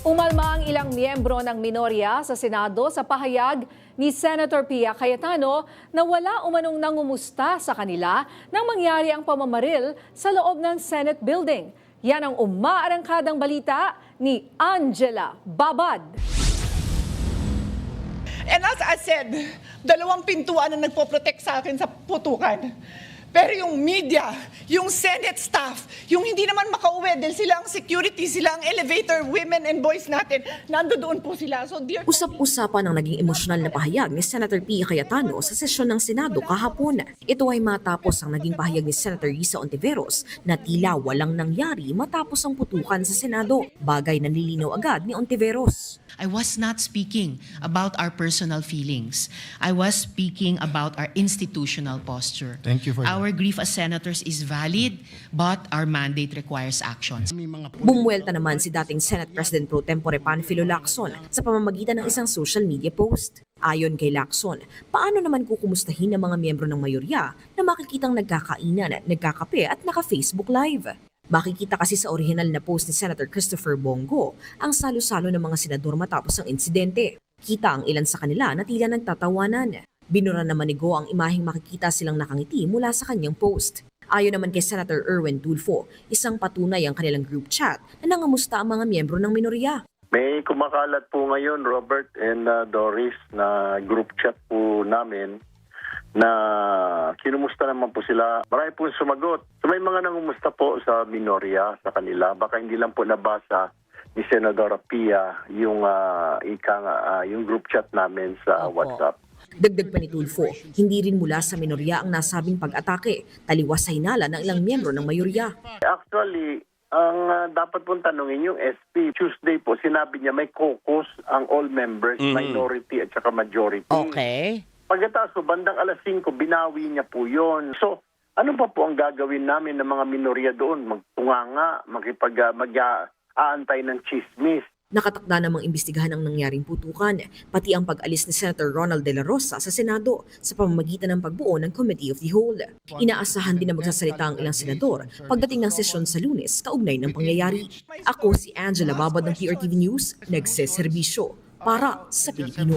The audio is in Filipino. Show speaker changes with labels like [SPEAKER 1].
[SPEAKER 1] Umalma ang ilang miyembro ng minorya sa Senado sa pahayag ni Senator Pia Cayetano na wala umanong nangumusta sa kanila nang mangyari ang pamamaril sa loob ng Senate building. Yan ang umaarangkadang balita ni Angela Babad.
[SPEAKER 2] And as I said, 2 pintuan na nagpo-protect sa akin sa putukan. Pero yung media, yung Senate staff, yung hindi naman makauwi dahil sila ang security, sila ang elevator women and boys natin, nandoon po sila. So dear...
[SPEAKER 3] Usap-usapan ang naging emosyonal na pahayag ni Senator Pia Cayetano sa sesyon ng Senado kahapon. Ito ay matapos ang naging pahayag ni Senator Risa Ontiveros na tila walang nangyari matapos ang putukan sa Senado. Bagay na nilinaw agad ni Ontiveros.
[SPEAKER 4] I was not speaking about our personal feelings. I was speaking about our institutional posture.
[SPEAKER 5] Thank you for that.
[SPEAKER 4] Our grief as senators is valid, but our mandate requires actions.
[SPEAKER 3] Bumuelta naman si dating Senate President Pro Tempore Panfilo Lacson sa pamamagitan ng isang social media post. Ayon kay Lacson, paano naman kukumustahin ng mga miyembro ng mayorya na makikitang nagkakainan, nagkakape at naka-Facebook Live? Makikita kasi sa orihinal na post ni Senator Christopher Bongo ang salo-salo ng mga senador matapos ang insidente. Kita ang ilan sa kanila na tila nagtatawanan. Binura naman ni Go ang imaheng makikita silang nakangiti mula sa kanyang post. Ayon naman kay Senator Erwin Tulfo, isang patunay ang kanilang group chat na nangamusta ang mga miyembro ng minorya.
[SPEAKER 6] May kumakalat po ngayon, Robert and Doris, na group chat po namin na kinumusta naman po sila. Marami po sumagot. So may mga nangumusta po sa minorya sa kanila. Baka hindi lang po nabasa ni Senadora Pia yung, yung group chat namin sa WhatsApp.
[SPEAKER 3] Dagdag pa ni Tulfo, hindi rin mula sa minorya ang nasabing pag-atake, taliwas sa hinala ng ilang miyembro ng mayorya.
[SPEAKER 6] Actually, ang dapat pong tanungin yung SP, Tuesday po, sinabi niya may caucus ang all members, minority at saka majority.
[SPEAKER 7] Okay.
[SPEAKER 6] Pagkatapos po, bandang alas 5, binawi niya po yun. So, ano pa po ang gagawin namin ng mga minorya doon? Magtunganga, mag-aantay ng chismis.
[SPEAKER 3] Nakatakda namang imbestigahan ang nangyaring putukan, pati ang pag-alis ni Senator Ronald De La Rosa sa Senado sa pamamagitan ng pagbuo ng Committee of the Whole. Inaasahan din na magsasalita ang ilang senador pagdating ng sesyon sa Lunes kaugnay ng pangyayari. Ako si Angela Babad ng PRTV News, nagseserbisyo para sa Pilipino.